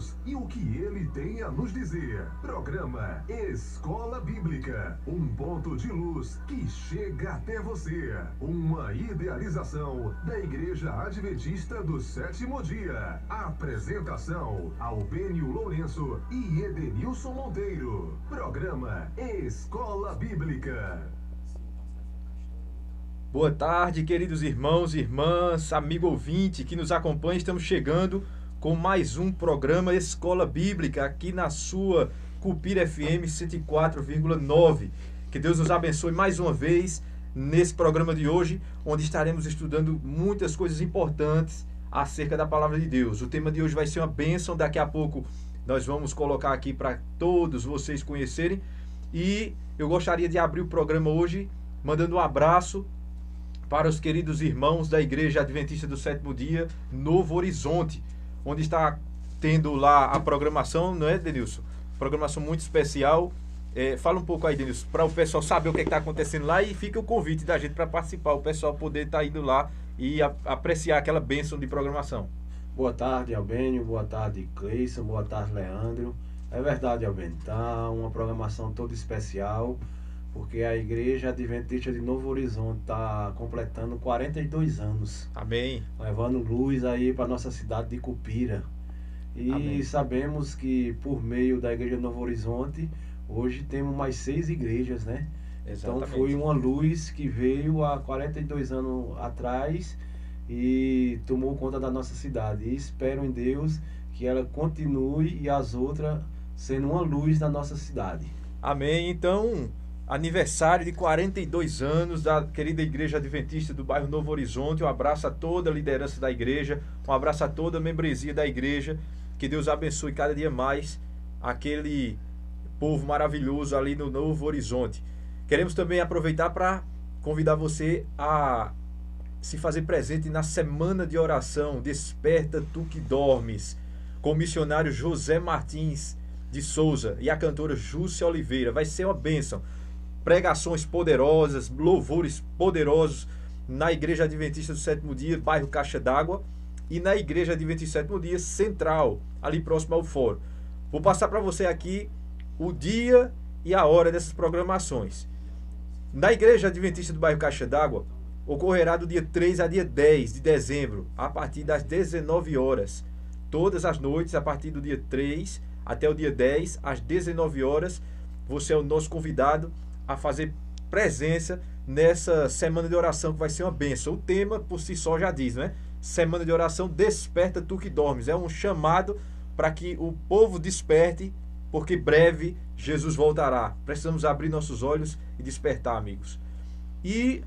Deus e o que Ele tem a nos dizer. Programa Escola Bíblica, um ponto de luz que chega até você. Uma idealização da Igreja Adventista do Sétimo Dia. Apresentação: Albênio Lourenço e Edenilson Monteiro. Programa Escola Bíblica. Boa tarde, queridos irmãos e irmãs, amigo ouvinte que nos acompanha. Estamos chegando com mais um programa Escola Bíblica aqui na sua Cupira FM 104,9. Que Deus nos abençoe mais uma vez nesse programa de hoje, onde estaremos estudando muitas coisas importantes acerca da palavra de Deus. O tema de hoje vai ser uma bênção. Daqui a pouco nós vamos colocar aqui para todos vocês conhecerem. E eu gostaria de abrir o programa hoje mandando um abraço para os queridos irmãos da Igreja Adventista do Sétimo Dia, Novo Horizonte, onde está tendo lá a programação, não é, Denilson? Programação muito especial. Fala um pouco aí, Denilson, para o pessoal saber o que está acontecendo lá, e fica o convite da gente para participar, o pessoal poder estar indo lá e apreciar aquela bênção de programação. Boa tarde, Albênio, boa tarde, Cleison, boa tarde, Leandro. É verdade, Albênio, tá uma programação toda especial, porque a Igreja Adventista de Novo Horizonte está completando 42 anos. Amém. Levando luz aí para nossa cidade de Cupira. E Amém. Sabemos que por meio da Igreja Novo Horizonte, hoje temos mais 6 igrejas, né? Exatamente. Então foi uma luz que veio há 42 anos atrás e tomou conta da nossa cidade. E espero em Deus que ela continue e as outras sendo uma luz na nossa cidade. Amém. Então, aniversário de 42 anos da querida Igreja Adventista do bairro Novo Horizonte. Um abraço a toda a liderança da igreja, um abraço a toda a membresia da igreja. Que Deus abençoe cada dia mais aquele povo maravilhoso ali no Novo Horizonte. Queremos também aproveitar para convidar você a se fazer presente na semana de oração Desperta Tu que Dormes, com o missionário José Martins de Souza e a cantora Júcia Oliveira. Vai ser uma bênção. Pregações poderosas, louvores poderosos na Igreja Adventista do Sétimo Dia, bairro Caixa d'Água, e na Igreja Adventista do Sétimo Dia Central, ali próximo ao Fórum. Vou passar para você aqui o dia e a hora dessas programações. Na Igreja Adventista do bairro Caixa d'Água, ocorrerá do dia 3 a dia 10 de dezembro, a partir das 19 horas. Todas as noites, a partir do dia 3 até o dia 10, às 19 horas, você é o nosso convidado a fazer presença nessa semana de oração, que vai ser uma bênção. O tema por si só já diz, né? Semana de oração Desperta Tu que Dormes. É um chamado para que o povo desperte, porque breve Jesus voltará. Precisamos abrir nossos olhos e despertar, amigos. E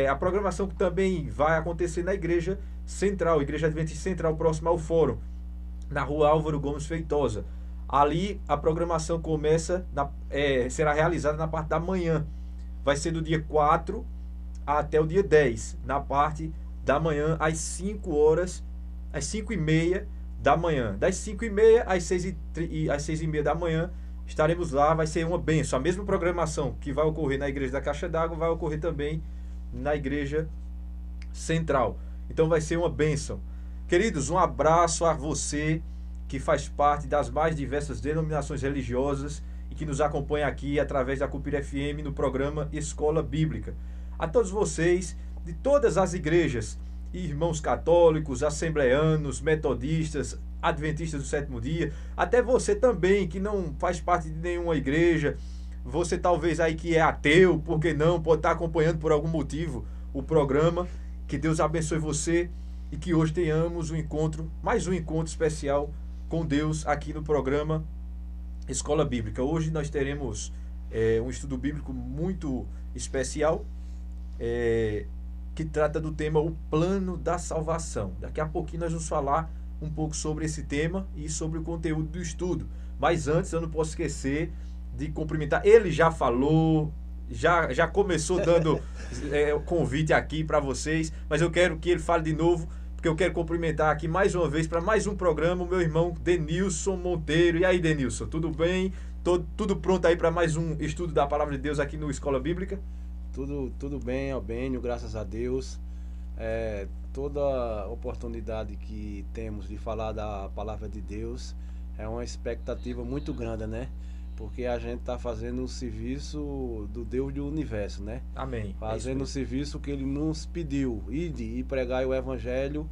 a programação que também vai acontecer na Igreja Central, Igreja Adventista Central, próxima ao Fórum, na rua Álvaro Gomes Feitosa. Ali a programação começa, será realizada na parte da manhã. Vai ser do dia 4 até o dia 10, na parte da manhã, às 5 horas, às 5h30 da manhã. Das 5h30 às 6h30 da manhã, estaremos lá. Vai ser uma bênção. A mesma programação que vai ocorrer na Igreja da Caixa d'Água vai ocorrer também na Igreja Central. Então vai ser uma bênção. Queridos, um abraço a você que faz parte das mais diversas denominações religiosas e que nos acompanha aqui através da Cupira FM no programa Escola Bíblica. A todos vocês de todas as igrejas, irmãos católicos, assembleanos, metodistas, adventistas do sétimo dia, até você também que não faz parte de nenhuma igreja, você talvez aí que é ateu, por que não, pode estar acompanhando por algum motivo o programa. Que Deus abençoe você e que hoje tenhamos mais um encontro especial com Deus aqui no programa Escola Bíblica. Hoje nós teremos um estudo bíblico muito especial, que trata do tema O Plano da Salvação. Daqui a pouquinho nós vamos falar um pouco sobre esse tema e sobre o conteúdo do estudo. Mas antes eu não posso esquecer de cumprimentar. Ele já falou, já começou dando convite aqui para vocês, mas eu quero que ele fale de novo, porque eu quero cumprimentar aqui mais uma vez para mais um programa o meu irmão Denilson Monteiro. E aí, Denilson, tudo bem? Tudo pronto aí para mais um estudo da Palavra de Deus aqui no Escola Bíblica? Tudo bem, Albênio, graças a Deus. Toda oportunidade que temos de falar da Palavra de Deus é uma expectativa muito grande, né? Porque a gente está fazendo o serviço do Deus do universo, né? Amém. Fazendo o serviço que Ele nos pediu, ide e pregai o Evangelho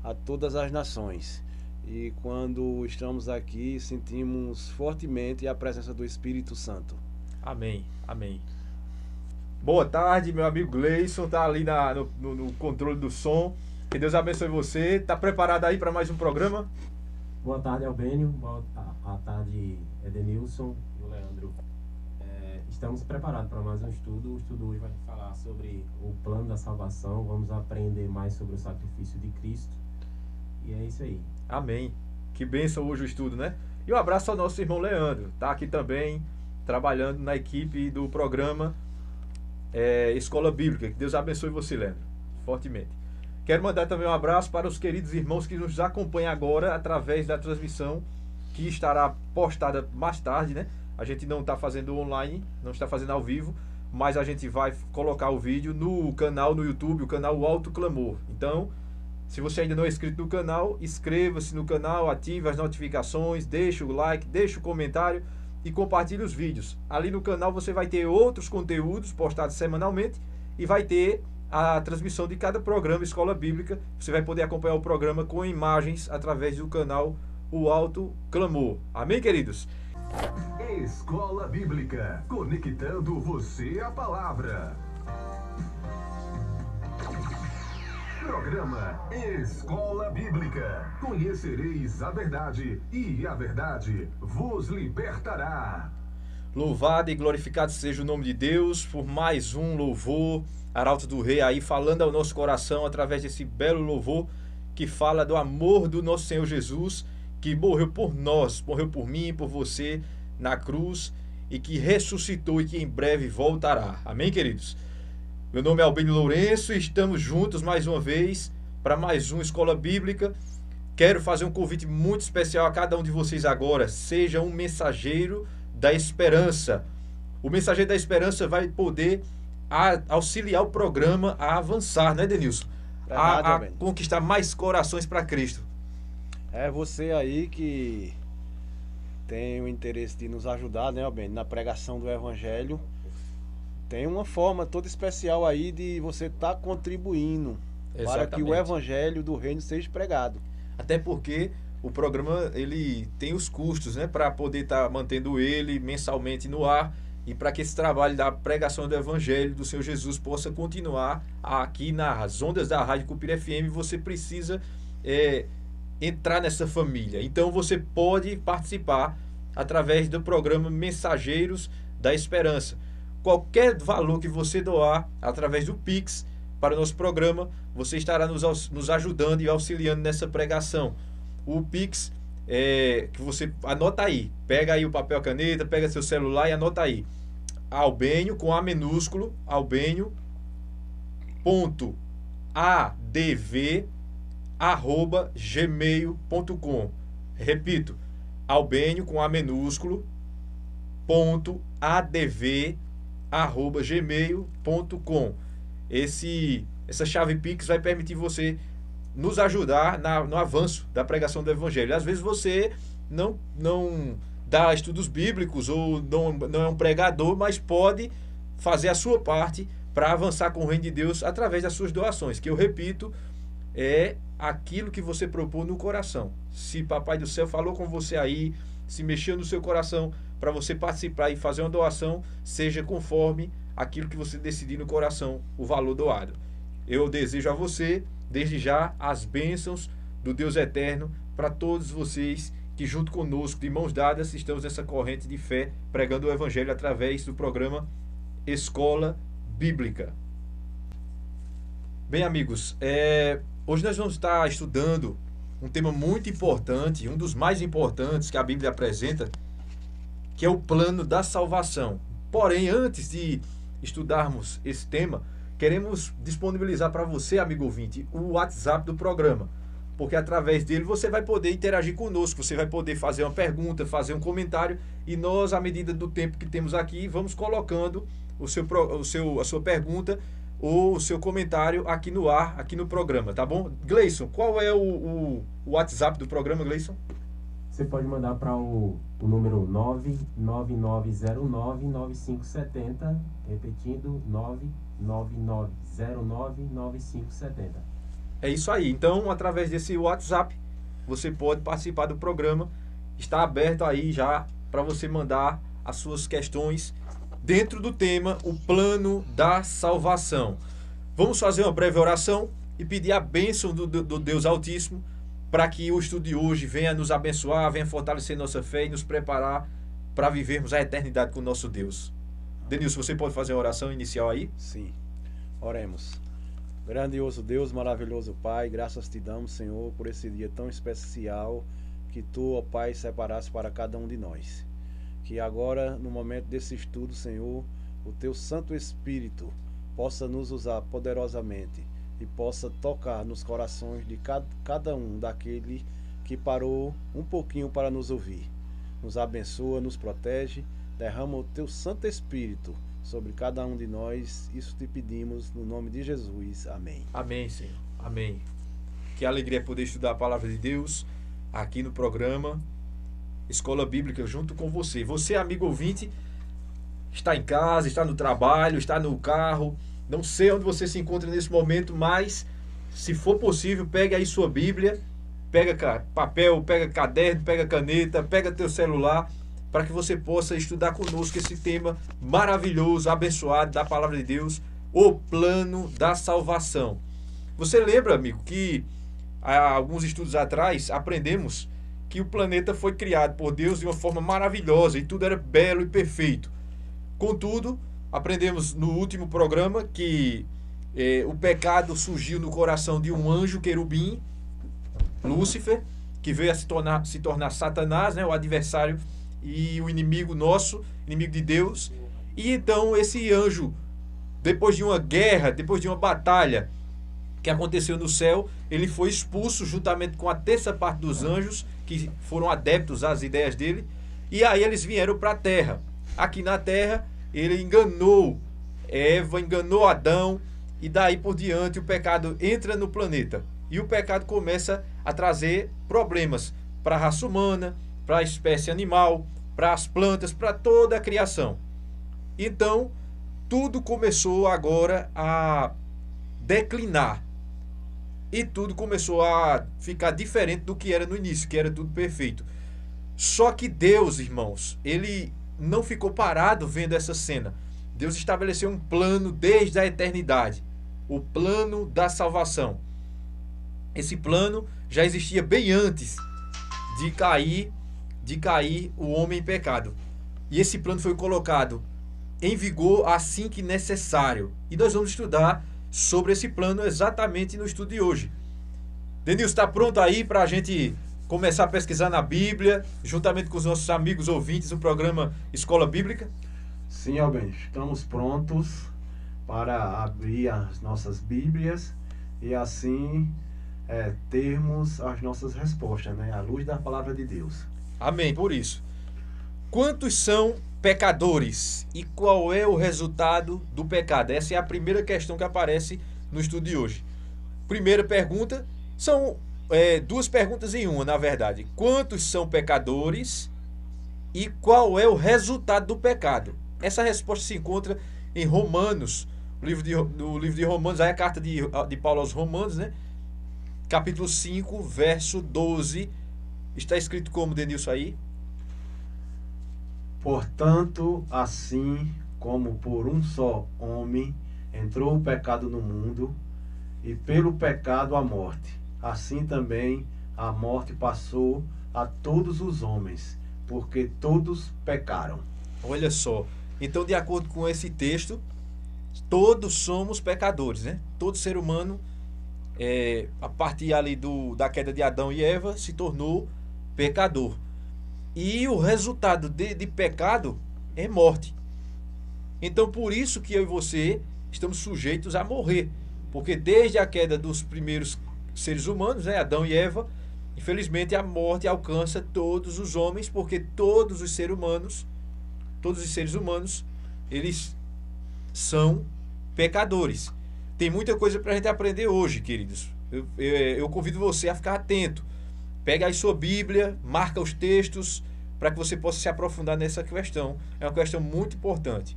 a todas as nações. E quando estamos aqui, sentimos fortemente a presença do Espírito Santo. Amém, amém. Boa tarde, meu amigo Gleison, tá ali no controle do som. Que Deus abençoe você. Tá preparado aí para mais um programa? Boa tarde, Albênio. Boa tarde, Edenilson e Leandro. Estamos preparados para mais um estudo. O estudo hoje vai falar sobre o plano da salvação. Vamos aprender mais sobre o sacrifício de Cristo. E é isso aí. Amém. Que bênção hoje o estudo, né? E um abraço ao nosso irmão Leandro. Tá aqui também, trabalhando na equipe do programa Escola Bíblica. Que Deus abençoe você, Leandro, fortemente. Quero mandar também um abraço para os queridos irmãos que nos acompanham agora através da transmissão que estará postada mais tarde, né? A gente não está fazendo online, não está fazendo ao vivo, mas a gente vai colocar o vídeo no canal no YouTube, o canal Alto Clamor. Então, se você ainda não é inscrito no canal, inscreva-se no canal, ative as notificações, deixe o like, deixe o comentário e compartilhe os vídeos. Ali no canal você vai ter outros conteúdos postados semanalmente e vai ter a transmissão de cada programa Escola Bíblica. Você vai poder acompanhar o programa com imagens através do canal O Alto Clamor. Amém, queridos? Escola Bíblica, conectando você à palavra. Programa Escola Bíblica. Conhecereis a verdade e a verdade vos libertará. Louvado e glorificado seja o nome de Deus por mais um louvor. Arauto do Rei aí falando ao nosso coração através desse belo louvor que fala do amor do nosso Senhor Jesus, que morreu por nós, morreu por mim, por você na cruz e que ressuscitou e que em breve voltará. Amém, queridos? Meu nome é Albênio Lourenço e estamos juntos mais uma vez para mais uma Escola Bíblica. Quero fazer um convite muito especial a cada um de vocês agora. Seja um mensageiro da esperança. O mensageiro da esperança vai poder auxiliar o programa a avançar, né, Denilson? A conquistar mais corações para Cristo. É você aí que tem o interesse de nos ajudar, né, Albênio, na pregação do Evangelho. Tem uma forma toda especial aí de você estar contribuindo para que o Evangelho do Reino seja pregado. Até porque o programa ele tem os custos, né, para poder estar mantendo ele mensalmente no ar e para que esse trabalho da pregação do Evangelho do Senhor Jesus possa continuar aqui nas ondas da Rádio Cupira FM. Você precisa entrar nessa família. Então você pode participar através do programa Mensageiros da Esperança. Qualquer valor que você doar através do Pix para o nosso programa, você estará nos ajudando e auxiliando nessa pregação. O Pix que você anota aí, pega aí o papel, a caneta, pega seu celular e anota aí. Albênio com A minúsculo, albênio.adv@gmail.com. Repito, Albênio com A minúsculo .adv@gmail.com. Essa chave Pix vai permitir você nos ajudar no avanço da pregação do Evangelho. Às vezes você não dá estudos bíblicos ou não é um pregador, mas pode fazer a sua parte para avançar com o reino de Deus através das suas doações, que eu repito, é aquilo que você propôs no coração. Se Papai do Céu falou com você aí, se mexeu no seu coração para você participar e fazer uma doação, seja conforme aquilo que você decidir no coração, o valor doado. Eu desejo a você, desde já, as bênçãos do Deus eterno para todos vocês que junto conosco, de mãos dadas, estamos nessa corrente de fé, pregando o Evangelho através do programa Escola Bíblica. Bem, amigos, hoje nós vamos estar estudando um tema muito importante, um dos mais importantes que a Bíblia apresenta, que é o plano da salvação. Porém, antes de estudarmos esse tema, queremos disponibilizar para você, amigo ouvinte, o WhatsApp do programa, porque através dele você vai poder interagir conosco, você vai poder fazer uma pergunta, fazer um comentário, e nós, à medida do tempo que temos aqui, vamos colocando a sua pergunta ou o seu comentário aqui no ar, aqui no programa, tá bom? Gleison, qual é o WhatsApp do programa, Gleison? você pode mandar para o número 999099570, repetindo, 999099570. É isso aí. Então, através desse WhatsApp, você pode participar do programa. Está aberto aí já para você mandar as suas questões dentro do tema, o plano da salvação. Vamos fazer uma breve oração e pedir a bênção do Deus Altíssimo para que o estudo de hoje venha nos abençoar, venha fortalecer nossa fé e nos preparar para vivermos a eternidade com o nosso Deus. Denilson, você pode fazer a oração inicial aí? Sim. Oremos. Grandioso Deus, maravilhoso Pai, graças te damos, Senhor, por esse dia tão especial que tu, ó Pai, separaste para cada um de nós. Que agora, no momento desse estudo, Senhor, o teu Santo Espírito possa nos usar poderosamente e possa tocar nos corações de cada um daquele que parou um pouquinho para nos ouvir. Nos abençoa, nos protege, derrama o teu Santo Espírito sobre cada um de nós. Isso te pedimos no nome de Jesus. Amém. Amém, Senhor. Amém. Que alegria poder estudar a palavra de Deus aqui no programa Escola Bíblica junto com você. Você, amigo ouvinte, está em casa, está no trabalho, está no carro. Não sei onde você se encontra nesse momento, mas se for possível, pegue aí sua Bíblia, pega papel, pega caderno, pega caneta, pega teu celular, para que você possa estudar conosco esse tema maravilhoso, abençoado da palavra de Deus, o plano da salvação. Você lembra, amigo, que há alguns estudos atrás aprendemos que o planeta foi criado por Deus de uma forma maravilhosa e tudo era belo e perfeito. Contudo, aprendemos no último programa que o pecado surgiu no coração de um anjo querubim, Lúcifer, que veio a se tornar Satanás, né, o adversário e o inimigo nosso, inimigo de Deus. E então esse anjo, depois de uma guerra, depois de uma batalha que aconteceu no céu, ele foi expulso juntamente com a terça parte dos anjos que foram adeptos às ideias dele, e aí eles vieram para a terra. Aqui na terra ele enganou Eva, enganou Adão, e daí por diante o pecado entra no planeta. E o pecado começa a trazer problemas para a raça humana, para a espécie animal, para as plantas, para toda a criação. Então, tudo começou agora a declinar. E tudo começou a ficar diferente do que era no início, que era tudo perfeito. Só que Deus, irmãos, ele não ficou parado vendo essa cena. Deus estabeleceu um plano desde a eternidade. O plano da salvação. Esse plano já existia bem antes de cair o homem em pecado. E esse plano foi colocado em vigor assim que necessário. E nós vamos estudar sobre esse plano exatamente no estudo de hoje. Denilson, está pronto aí para a gente começar a pesquisar na Bíblia, juntamente com os nossos amigos ouvintes do programa Escola Bíblica? Sim, Albênio, estamos prontos para abrir as nossas Bíblias e assim termos as nossas respostas, né? À luz da palavra de Deus. Amém, por isso. Quantos são pecadores e qual é o resultado do pecado? Essa é a primeira questão que aparece no estudo de hoje. Primeira pergunta, são duas perguntas em uma, na verdade. Quantos são pecadores e qual é o resultado do pecado? Essa resposta se encontra em Romanos, no livro de Romanos, aí a carta de Paulo aos Romanos, né? Capítulo 5, verso 12. Está escrito como, Denilson, aí? Portanto, assim como por um só homem entrou o pecado no mundo, e pelo pecado a morte, assim também a morte passou a todos os homens, porque todos pecaram. Olha só, então de acordo com esse texto, todos somos pecadores, né? Todo ser humano, a partir ali da queda de Adão e Eva, se tornou pecador. E o resultado de pecado é morte. Então por isso que eu e você estamos sujeitos a morrer. Porque desde a queda dos primeiros seres humanos, né, Adão e Eva, infelizmente a morte alcança todos os homens, porque todos os seres humanos, eles são pecadores. Tem muita coisa para a gente aprender hoje, queridos. Eu convido você a ficar atento. Pega aí sua Bíblia, marca os textos, para que você possa se aprofundar nessa questão. É uma questão muito importante.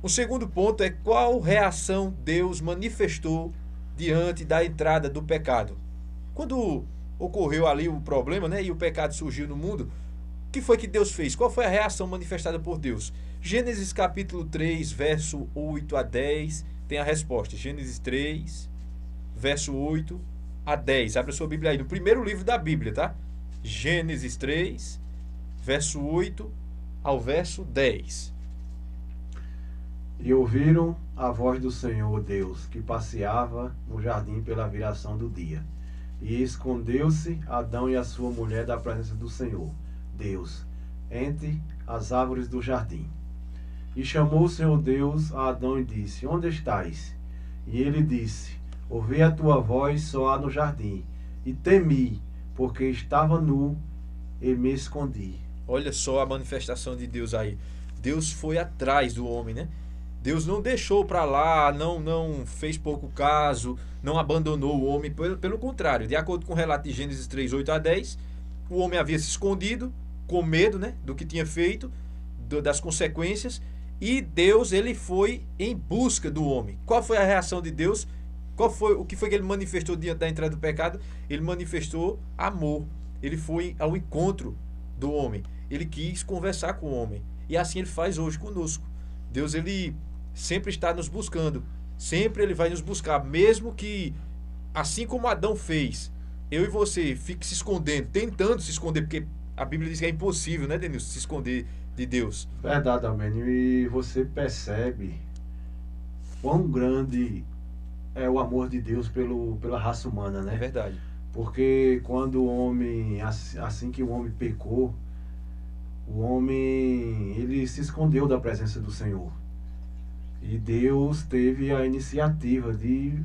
O segundo ponto é qual reação Deus manifestou diante da entrada do pecado. Quando ocorreu ali o problema, né, e o pecado surgiu no mundo, o que foi que Deus fez? Qual foi a reação manifestada por Deus? Gênesis capítulo 3, verso 8 a 10, tem a resposta. Gênesis 3, verso 8 a 10. Abre a sua Bíblia aí, no primeiro livro da Bíblia, tá? Gênesis 3, verso 8 ao verso 10. E ouviram a voz do Senhor Deus, que passeava no jardim pela viração do dia. E escondeu-se Adão e a sua mulher da presença do Senhor Deus, entre as árvores do jardim. E chamou o Senhor Deus a Adão e disse: Onde estás? E ele disse: Ouvi a tua voz soar no jardim, e temi, porque estava nu e me escondi. Olha só a manifestação de Deus aí. Deus foi atrás do homem, né? Deus não deixou para lá, não fez pouco caso, não abandonou o homem. Pelo contrário, de acordo com o relato de Gênesis 3, 8 a 10, o homem havia se escondido, com medo, né, do que tinha feito, das consequências, e Deus ele foi em busca do homem. Qual foi a reação de Deus? O que foi que ele manifestou diante da entrada do pecado? Ele manifestou amor. Ele foi ao encontro do homem. Ele quis conversar com o homem. E assim ele faz hoje conosco. Deus ele sempre está nos buscando. Sempre ele vai nos buscar. Mesmo que, assim como Adão fez, eu e você fique se escondendo, tentando se esconder, porque a Bíblia diz que é impossível, né, Denilson, se esconder de Deus. Verdade, Amênio. E você percebe quão grande é o amor de Deus pela raça humana, né? É verdade. Porque quando o homem, assim que o homem pecou, o homem, ele se escondeu da presença do Senhor. E Deus teve a iniciativa de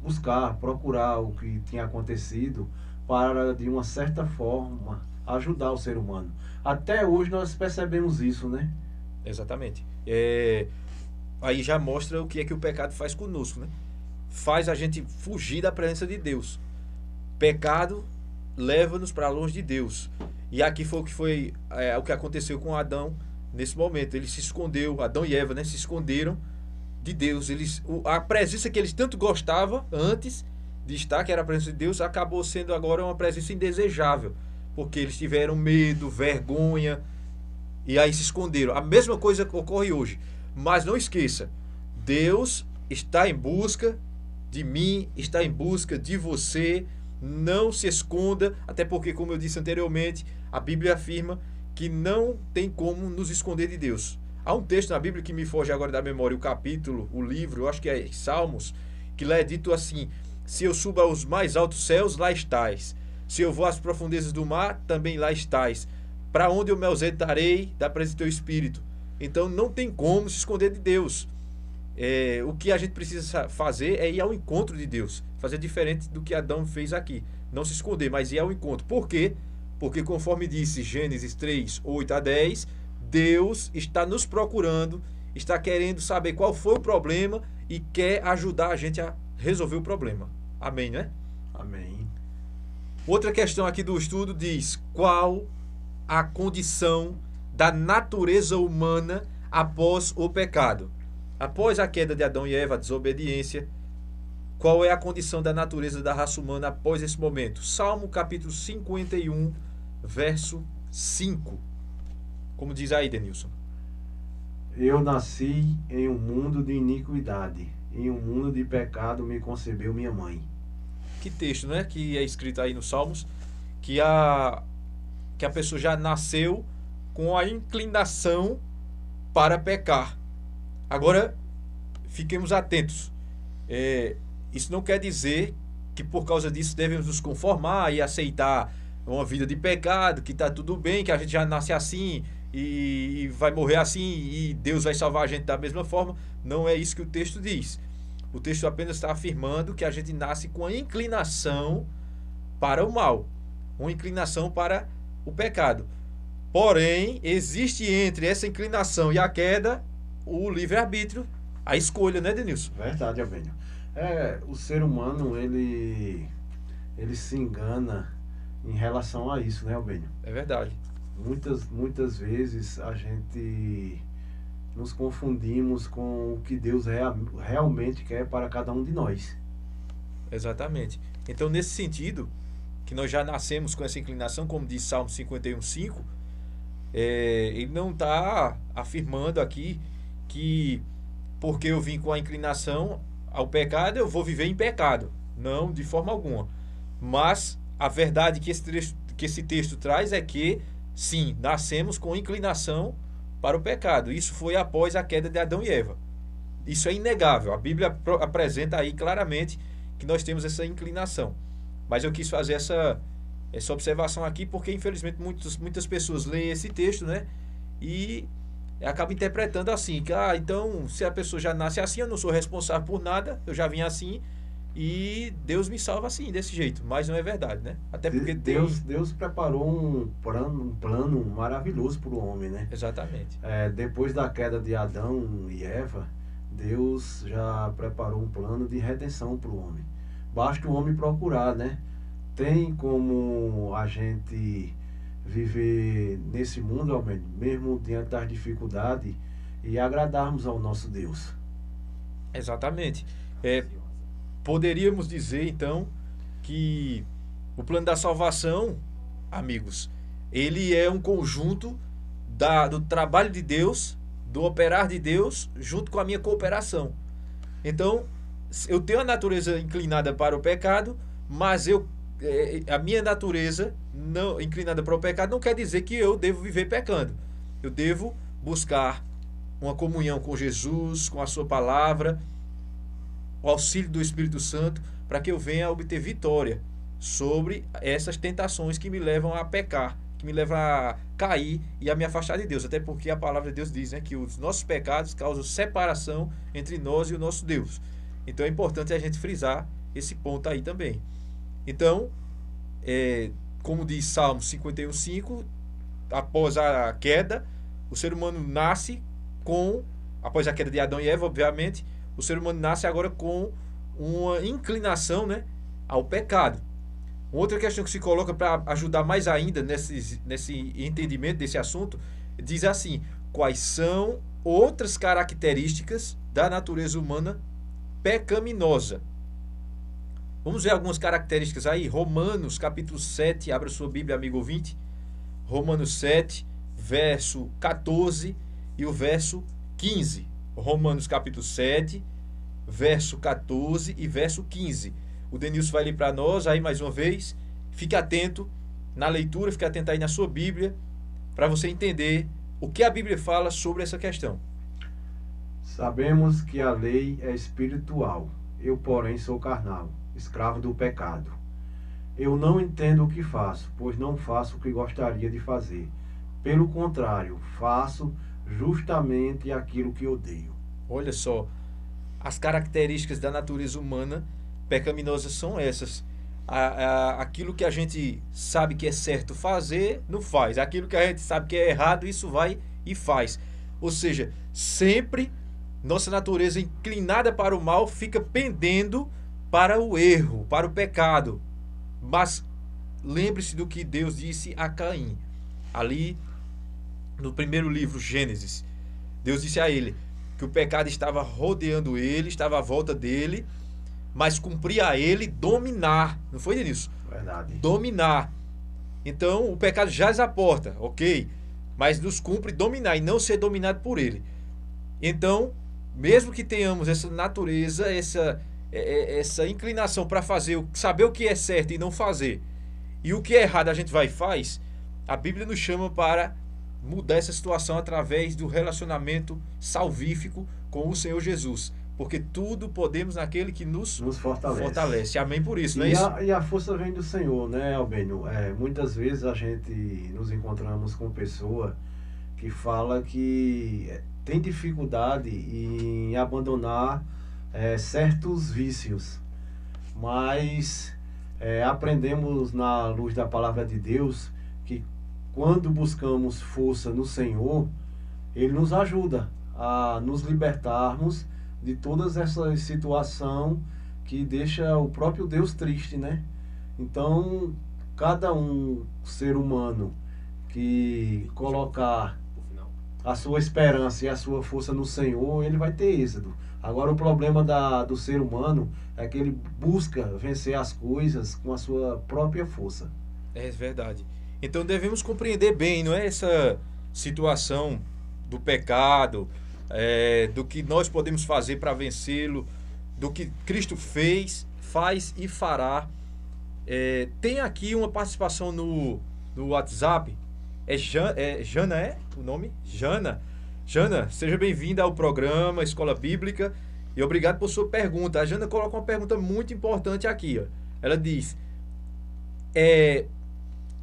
buscar, procurar o que tinha acontecido para, de uma certa forma, ajudar o ser humano. Até hoje nós percebemos isso, né? Exatamente. Aí já mostra o que é que o pecado faz conosco, né? Faz a gente fugir da presença de Deus. Pecado leva-nos para longe de Deus. E aqui foi o que aconteceu com Adão nesse momento. Ele se escondeu, Adão e Eva, né, se esconderam de Deus. A presença que eles tanto gostavam antes de estar, que era a presença de Deus, acabou sendo agora uma presença indesejável. Porque eles tiveram medo, vergonha, e aí se esconderam. A mesma coisa ocorre hoje. Mas não esqueça, Deus está em busca de mim, está em busca de você. Não se esconda, até porque, como eu disse anteriormente, a Bíblia afirma que não tem como nos esconder de Deus. Há um texto na Bíblia que me foge agora da memória, o capítulo, o livro, eu acho que é Salmos, que lá é dito assim: se eu subo aos mais altos céus, lá estás. Se eu vou às profundezas do mar, também lá estás. Para onde eu me ausentarei da presença do teu Espírito? Então não tem como se esconder de Deus. O que a gente precisa fazer é ir ao encontro de Deus. Fazer diferente do que Adão fez aqui. Não se esconder, mas ir ao encontro. Por quê? Porque conforme disse Gênesis 3, 8 a 10, Deus está nos procurando, está querendo saber qual foi o problema e quer ajudar a gente a resolver o problema. Amém, né? Amém. Outra questão aqui do estudo diz: qual a condição da natureza humana após o pecado? Após a queda de Adão e Eva, a desobediência, qual é a condição da natureza da raça humana após esse momento? Salmo capítulo 51, verso 5. Como diz aí, Denilson? Eu nasci em um mundo de iniquidade, em um mundo de pecado me concebeu minha mãe. Que texto, né? Que é escrito aí nos Salmos, que a pessoa já nasceu com a inclinação para pecar. Agora, fiquemos atentos. Isso não quer dizer que por causa disso devemos nos conformar e aceitar uma vida de pecado, que está tudo bem, que a gente já nasce assim e vai morrer assim e Deus vai salvar a gente da mesma forma. Não é isso que o texto diz. O texto apenas está afirmando que a gente nasce com a inclinação para o mal, uma inclinação para o pecado. Porém, existe entre essa inclinação e a queda o livre-arbítrio, a escolha, né, Denilson? Verdade, Albênio. O ser humano, ele se engana em relação a isso, né, Albênio? É verdade. Muitas vezes a gente nos confundimos com o que Deus realmente quer para cada um de nós. Exatamente. Então, nesse sentido, que nós já nascemos com essa inclinação, como diz Salmo 51:5, ele não está afirmando aqui que porque eu vim com a inclinação ao pecado, eu vou viver em pecado. Não, de forma alguma. Mas a verdade que esse texto traz é que, sim, nascemos com inclinação para o pecado. Isso foi após a queda de Adão e Eva. Isso é inegável. A Bíblia apresenta aí claramente que nós temos essa inclinação. Mas eu quis fazer essa observação aqui porque, infelizmente, muitas pessoas leem esse texto, né? E acabam interpretando assim, que então, se a pessoa já nasce assim, eu não sou responsável por nada, eu já vim assim e Deus me salva assim, desse jeito. Mas não é verdade, né? Até porque Deus preparou um plano maravilhoso para o homem, né? Exatamente. Depois da queda de Adão e Eva, Deus já preparou um plano de redenção para o homem. Basta o homem procurar, né? Tem como a gente viver nesse mundo, mesmo diante das dificuldades, e agradarmos ao nosso Deus. Exatamente. Poderíamos dizer, então, que o plano da salvação, amigos, ele é um conjunto do trabalho de Deus, do operar de Deus, junto com a minha cooperação. Então, eu tenho a natureza inclinada para o pecado, mas a minha natureza não inclinada para o pecado não quer dizer que eu devo viver pecando. Eu devo buscar uma comunhão com Jesus, com a sua palavra, o auxílio do Espírito Santo, para que eu venha a obter vitória sobre essas tentações que me levam a pecar, que me levam a cair e a me afastar de Deus. Até porque a palavra de Deus diz, né, que os nossos pecados causam separação entre nós e o nosso Deus. Então é importante a gente frisar esse ponto aí também. Então, como diz Salmo 51:5, após a queda, o ser humano nasce após a queda de Adão e Eva, obviamente, o ser humano nasce agora com uma inclinação, né, ao pecado. Outra questão que se coloca para ajudar mais ainda nesse entendimento desse assunto, diz assim: quais são outras características da natureza humana pecaminosa? Vamos ver algumas características aí. Romanos, capítulo 7, abra sua Bíblia, amigo ouvinte. Romanos 7, verso 14 e o verso 15. Romanos, capítulo 7, verso 14 e verso 15. O Denilson vai ler para nós aí mais uma vez. Fique atento na leitura, fique atento aí na sua Bíblia, para você entender o que a Bíblia fala sobre essa questão. Sabemos que a lei é espiritual, eu, porém, sou carnal, escravo do pecado. Eu não entendo o que faço, pois não faço o que gostaria de fazer. Pelo contrário, faço justamente aquilo que odeio. Olha só, as características da natureza humana pecaminosas são essas. Aquilo que a gente sabe que é certo fazer, não faz. Aquilo que a gente sabe que é errado, isso vai e faz. Ou seja, sempre nossa natureza inclinada para o mal fica pendendo para o erro, para o pecado. Mas lembre-se do que Deus disse a Caim. Ali no primeiro livro, Gênesis, Deus disse a ele que o pecado estava rodeando ele, estava à volta dele, mas cumpria a ele dominar. Não foi, Denilson? Verdade. Dominar. Então, o pecado jaz à porta, ok? Mas nos cumpre dominar e não ser dominado por ele. Então, mesmo que tenhamos essa natureza, essa inclinação para saber o que é certo e não fazer, e o que é errado a gente vai e faz, a Bíblia nos chama para mudar essa situação através do relacionamento salvífico com o Senhor Jesus. Porque tudo podemos naquele que nos fortalece. Amém por isso, não é isso? E a força vem do Senhor, né, Albênio? Muitas vezes a gente nos encontramos com pessoa que fala que tem dificuldade em abandonar certos vícios. Mas aprendemos na luz da palavra de Deus que quando buscamos força no Senhor, Ele nos ajuda a nos libertarmos de todas essas situações que deixa o próprio Deus triste, né? Então, cada um ser humano que colocar a sua esperança e a sua força no Senhor, ele vai ter êxito. Agora, o problema do ser humano é que ele busca vencer as coisas com a sua própria força. É verdade. Então devemos compreender bem, não é, essa situação do pecado, do que nós podemos fazer para vencê-lo, do que Cristo fez, faz e fará. Tem aqui uma participação no WhatsApp. Jana, é o nome? Jana, seja bem-vinda ao programa Escola Bíblica e obrigado por sua pergunta. A Jana coloca uma pergunta muito importante aqui. Ó. Ela diz: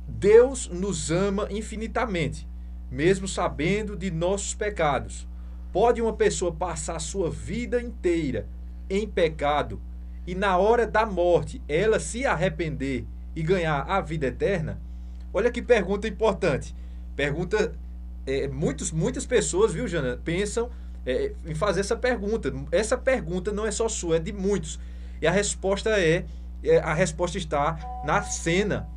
Deus nos ama infinitamente, mesmo sabendo de nossos pecados. Pode uma pessoa passar a sua vida inteira em pecado e na hora da morte ela se arrepender e ganhar a vida eterna? Olha que pergunta importante. Muitas pessoas, viu, Jana, pensam em fazer essa pergunta. Essa pergunta não é só sua, é de muitos. E a resposta está na cena